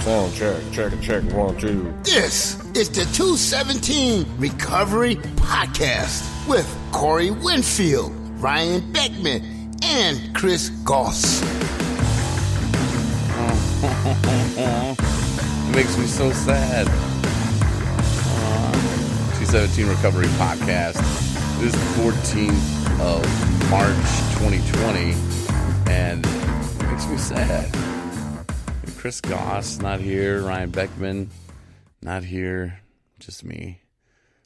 Sound check, 1, 2. This is the 217 Recovery Podcast with Corey Winfield, Ryan Beckman, and Chris Goss. It makes me so sad. 217 Recovery Podcast. It is the 14th of March 2020, and it makes me sad. Chris Goss not here. Ryan Beckman not here. Just me.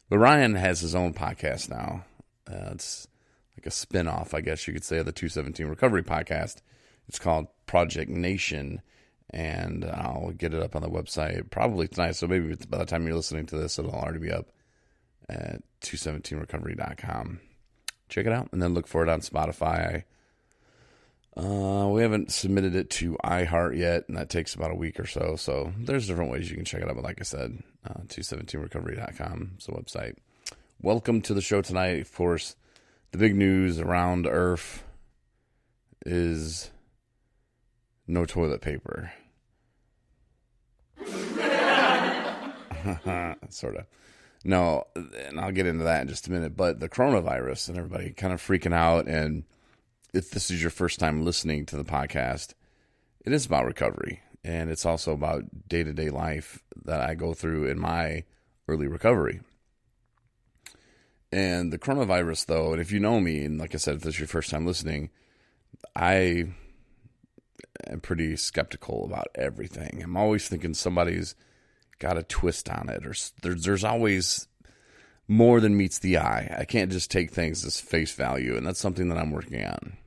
But Ryan has his own podcast now. It's like a spin-off, I guess you could say, of the 217 Recovery Podcast. It's called Project Nation, and I'll get it up on the website probably tonight. So maybe by the time you're listening to this, it'll already be up at 217recovery.com. Check it out, and then look for it on Spotify. We haven't submitted it to iHeart yet, and that takes about a week or so. So there's different ways you can check it out. But like I said, 217recovery.com is the website. Welcome to the show tonight. Of course, the big news around Earth is no toilet paper. Sort of. No, and I'll get into that in just a minute. But the coronavirus and everybody kind of freaking out, and if this is your first time listening to the podcast, it is about recovery, and it's also about day-to-day life that I go through in my early recovery. And the coronavirus, though, and if you know me, and like I said, if this is your first time listening, I am pretty skeptical about everything. I'm always thinking somebody's got a twist on it, or there's always more than meets the eye. I can't just take things as face value, and that's something that I'm working on.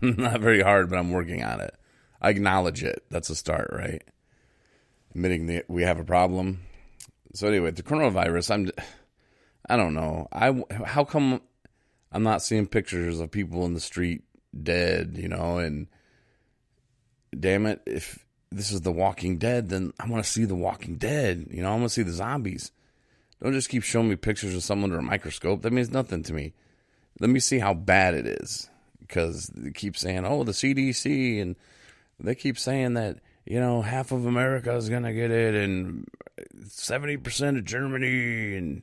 Not very hard, but I'm working on it. I acknowledge it. That's a start, right? Admitting that we have a problem. So anyway, the coronavirus, I don't know. How come I'm not seeing pictures of people in the street dead, and damn it, if this is The Walking Dead, then I want to see The Walking Dead. I want to see the zombies. Don't just keep showing me pictures of someone under a microscope. That means nothing to me. Let me see how bad it is. Because they keep saying, the CDC, and they keep saying that, half of America is going to get it, and 70% of Germany, and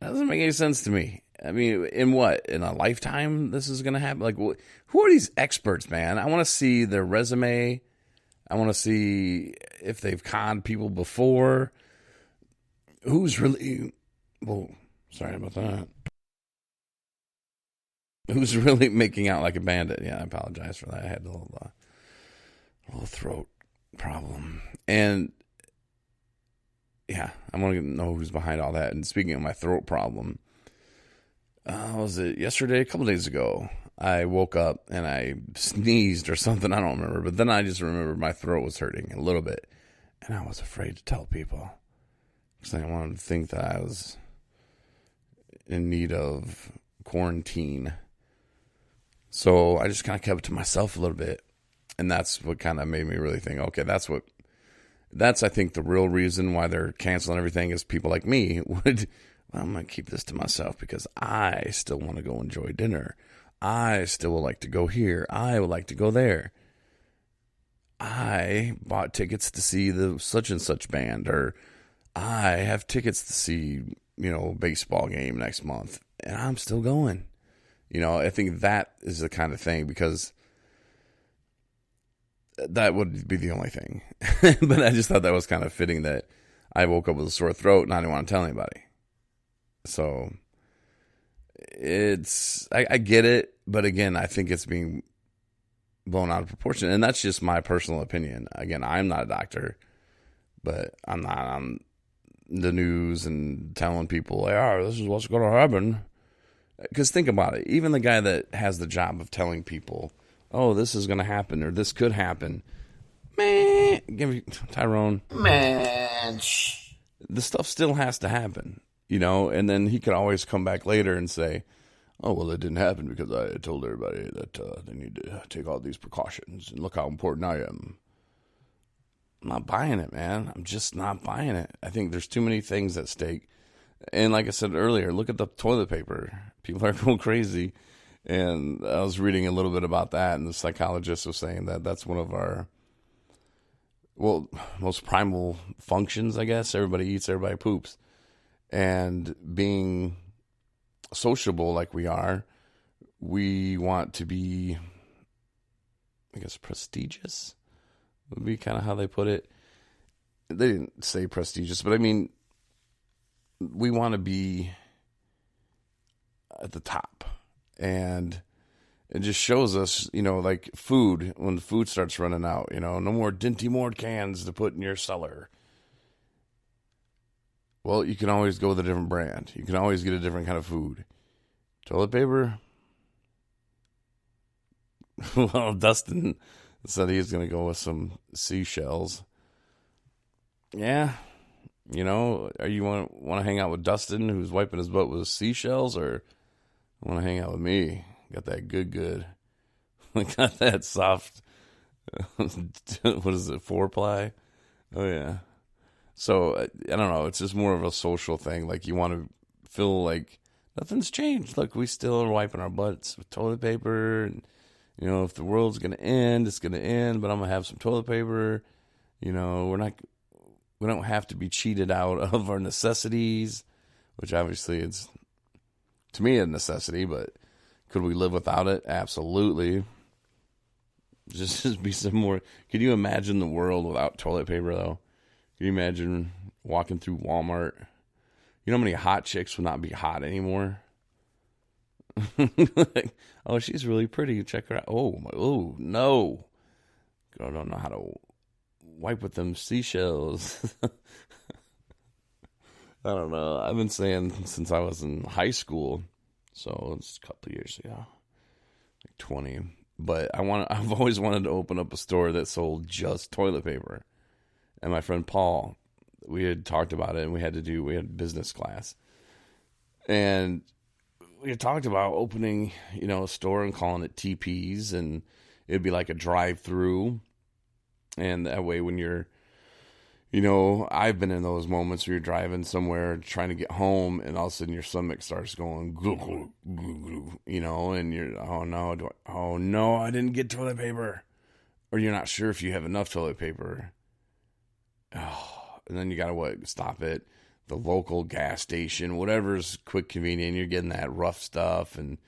that doesn't make any sense to me. I mean, in what? In a lifetime this is going to happen? Like, who are these experts, man? I want to see their resume. I want to see if they've conned people before. Who's really... Whoa, sorry about that. Who's really making out like a bandit? Yeah, I apologize for that. I had a little throat problem. And, yeah, I want to know who's behind all that. And speaking of my throat problem, was it yesterday? A couple days ago, I woke up and I sneezed or something. I don't remember. But then I just remembered my throat was hurting a little bit. And I was afraid to tell people. Because I wanted to think that I was in need of quarantine. So I just kind of kept it to myself a little bit. And that's what kind of made me really think, okay, that's I think the real reason why they're canceling everything is people like me I'm going to keep this to myself because I still want to go enjoy dinner. I still would like to go here. I would like to go there. I bought tickets to see the such and such band, or I have tickets to see, baseball game next month, and I'm still going. I think that is the kind of thing, because that would be the only thing. But I just thought that was kind of fitting that I woke up with a sore throat and I didn't want to tell anybody. So I get it, but again, I think it's being blown out of proportion. And that's just my personal opinion. Again, I'm not a doctor, but I'm not on the news and telling people, this is what's going to happen. Because think about it. Even the guy that has the job of telling people, this is going to happen or this could happen. Man, give me Tyrone. Man, the stuff still has to happen, and then he could always come back later and say, it didn't happen because I told everybody that they need to take all these precautions and look how important I am. I'm not buying it, man. I'm just not buying it. I think there's too many things at stake. And like I said earlier, look at the toilet paper. People are going crazy. And I was reading a little bit about that, and the psychologist was saying that that's one of well, most primal functions, I guess. Everybody eats, everybody poops. And being sociable like we are, we want to be, I guess, prestigious would be kind of how they put it. They didn't say prestigious, but I mean, we want to be at the top. And it just shows us, like food, when the food starts running out, no more Dinty Moore cans to put in your cellar. Well, you can always go with a different brand. You can always get a different kind of food. Toilet paper? Well, Dustin said he was going to go with some seashells. Yeah. Are you want to hang out with Dustin, who's wiping his butt with seashells, or want to hang out with me? Got that good. Got that soft, what is it, 4-ply? Oh, yeah. So, I don't know. It's just more of a social thing. Like, you want to feel like nothing's changed. Look, we still are wiping our butts with toilet paper. And, if the world's going to end, it's going to end. But I'm going to have some toilet paper. We don't have to be cheated out of our necessities, which obviously it's, to me, a necessity. But could we live without it? Absolutely. Just be some more. Could you imagine the world without toilet paper, though? Can you imagine walking through Walmart? You know how many hot chicks would not be hot anymore? Like, oh, she's really pretty. Check her out. Oh, no. Girl, I don't know how to wipe with them seashells. I don't know. I've been saying since I was in high school, so it's a couple of years ago, like 20. But I've always wanted to open up a store that sold just toilet paper. And my friend Paul, we had talked about it, and we had business class. And we had talked about opening, a store and calling it TPs, and it'd be like a drive-through. And that way when you're, I've been in those moments where you're driving somewhere trying to get home, and all of a sudden your stomach starts going, and you're, oh no, I didn't get toilet paper. Or you're not sure if you have enough toilet paper. Oh, and then you gotta stop at the local gas station, whatever's quick, convenient. You're getting that rough stuff, and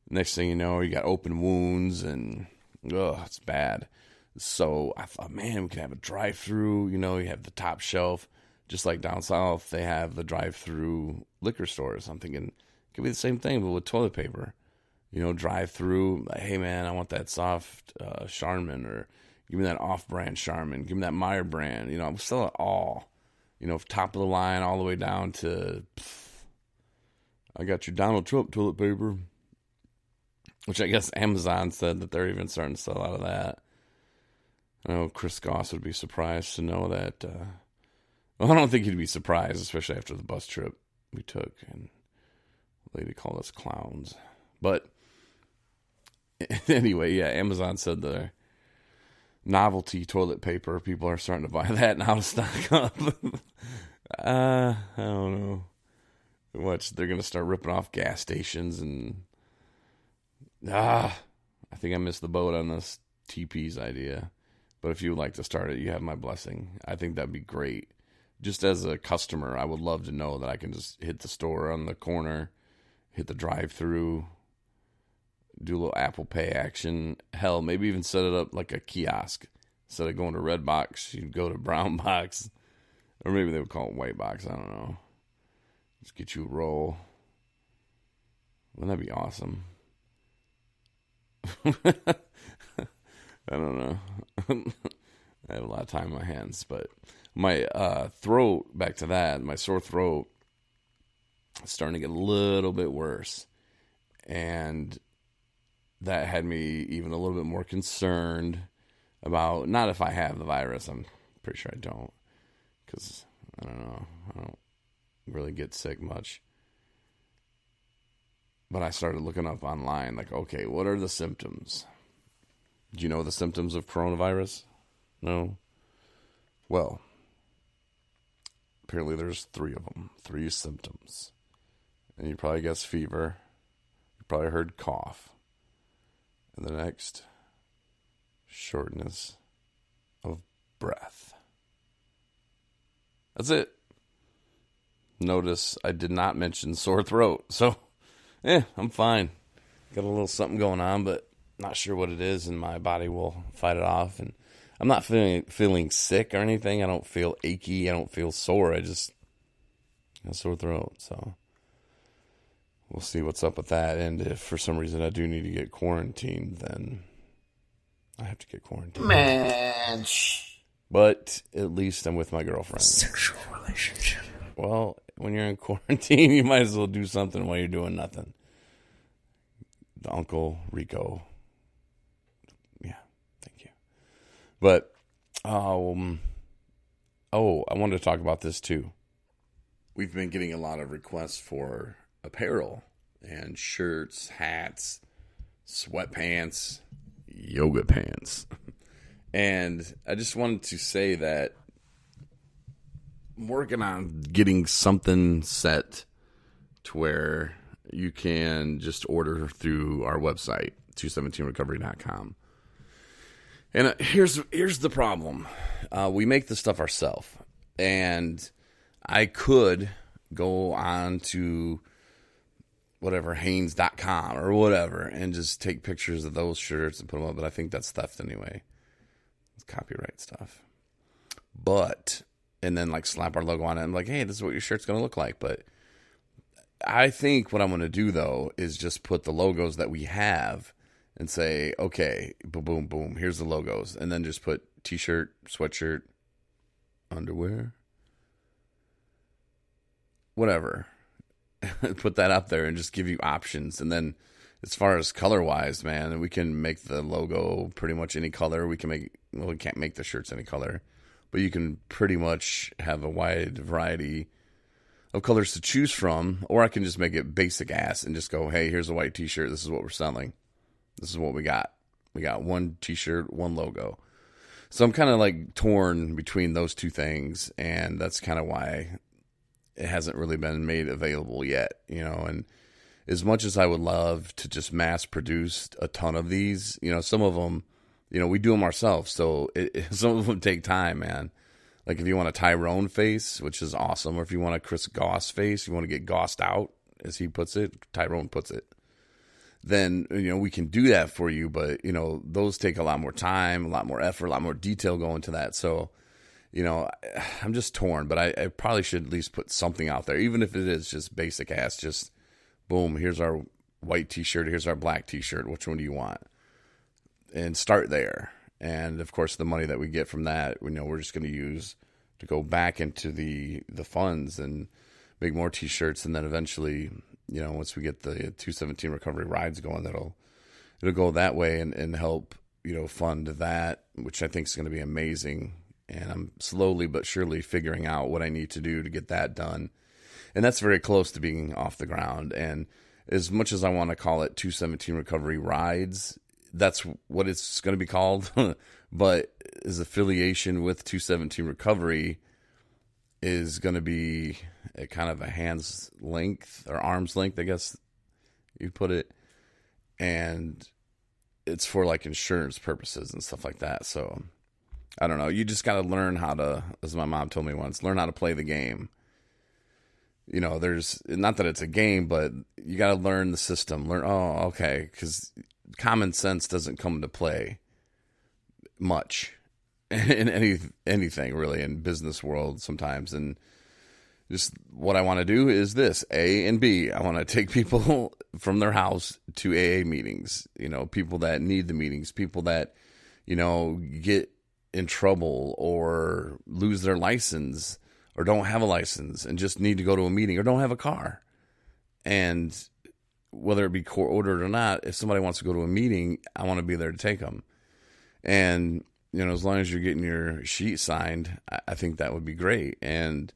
next thing you know, you got open wounds, and it's bad. So I thought, man, we could have a drive-through. You have the top shelf, just like down south. They have the drive-through liquor stores. I'm thinking it could be the same thing, but with toilet paper. Drive-through. Like, hey man, I want that soft Charmin, or give me that off-brand Charmin. Give me that Meyer brand. I'm selling it all. Top of the line all the way down to, I got your Donald Trump toilet paper. Which I guess Amazon said that they're even starting to sell out of that. I know Chris Goss would be surprised to know that. I don't think he'd be surprised, especially after the bus trip we took. And the lady called us clowns. But anyway, yeah, Amazon said the novelty toilet paper, people are starting to buy that and out of stock up. I don't know. They're going to start ripping off gas stations, and I think I missed the boat on this TP's idea. But if you would like to start it, you have my blessing. I think that'd be great. Just as a customer, I would love to know that I can just hit the store on the corner, hit the drive-through, do a little Apple Pay action. Hell, maybe even set it up like a kiosk. Instead of going to red box, you'd go to brown box. Or maybe they would call it white box. I don't know. Just get you a roll. Wouldn't that be awesome? I don't know. I have a lot of time on my hands, but my throat, back to that, my sore throat is starting to get a little bit worse. And that had me even a little bit more concerned about, not if I have the virus, I'm pretty sure I don't, because I don't know, I don't really get sick much. But I started looking up online, like, okay, what are the symptoms? Do you know the symptoms of coronavirus? No? Well, apparently there's 3 of them, 3 symptoms. And you probably guessed fever. You probably heard cough. And the next, shortness of breath. That's it. Notice I did not mention sore throat. So, I'm fine. Got a little something going on, but not sure what it is, and my body will fight it off. And I'm not feeling sick or anything. I don't feel achy. I don't feel sore. I just got a sore throat. So we'll see what's up with that. And if for some reason I do need to get quarantined, then I have to get quarantined. Man. But at least I'm with my girlfriend. Sexual relationship. Well, when you're in quarantine, you might as well do something while you're doing nothing. The Uncle Rico. Yeah, thank you. But, I wanted to talk about this too. We've been getting a lot of requests for apparel and shirts, hats, sweatpants, yoga pants. And I just wanted to say that I'm working on getting something set to where you can just order through our website, 217recovery.com. And here's the problem. We make the stuff ourselves. And I could go on to whatever, Hanes.com or whatever, and just take pictures of those shirts and put them up. But I think that's theft anyway. It's copyright stuff. And then like slap our logo on it and like, hey, this is what your shirt's going to look like. But I think what I'm going to do, though, is just put the logos that we have and say, okay, boom, boom, boom, here's the logos. And then just put t-shirt, sweatshirt, underwear, whatever. Put that up there and just give you options. And then as far as color-wise, man, we can make the logo pretty much any color. We can't make the shirts any color. But you can pretty much have a wide variety of colors to choose from. Or I can just make it basic ass and just go, hey, here's a white t-shirt. This is what we're selling. This is what we got. We got one t-shirt, one logo. So I'm kind of like torn between those two things. And that's kind of why it hasn't really been made available yet. And as much as I would love to just mass produce a ton of these, some of them, we do them ourselves, so some of them take time, man. Like if you want a Tyrone face, which is awesome, or if you want a Chris Goss face, you want to get gossed out, as he puts it, Tyrone puts it, then, we can do that for you, but, those take a lot more time, a lot more effort, a lot more detail going to that. So, I'm just torn, but I probably should at least put something out there, even if it is just basic ass, just boom, here's our white t-shirt, here's our black t-shirt, which one do you want? And start there. And of course the money that we get from that, we're just going to use to go back into the funds and make more t-shirts. And then eventually, once we get the 217 recovery rides going, it'll go that way and help, fund that, which I think is going to be amazing. And I'm slowly but surely figuring out what I need to do to get that done. And that's very close to being off the ground. And as much as I want to call it 217 recovery rides, that's what it's going to be called. But his affiliation with 217 recovery is going to be a kind of a hand's length or arm's length, I guess you'd put it. And it's for like insurance purposes and stuff like that. So I don't know. You just got to learn how to, as my mom told me once, learn how to play the game. There's not that it's a game, but you got to learn the system. Okay. Because common sense doesn't come into play much in anything really in business world sometimes. And just what I want to do is this, A and B. I want to take people from their house to AA meetings, people that need the meetings, people that, get in trouble or lose their license or don't have a license and just need to go to a meeting or don't have a car. And whether it be court ordered or not, if somebody wants to go to a meeting, I want to be there to take them. And, as long as you're getting your sheet signed, I think that would be great. And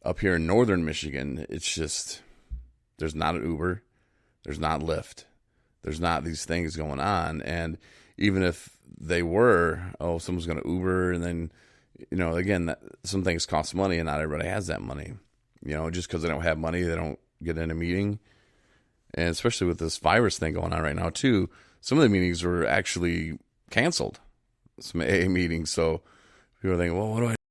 up here in northern Michigan, it's just, there's not an Uber, there's not Lyft, there's not these things going on. And even if they were, someone's going to Uber, and then, again, some things cost money and not everybody has that money. Just because they don't have money, they don't get in a meeting. And especially with this virus thing going on right now, too, some of the meetings were actually canceled, some AA meetings. So People are thinking, well, what do I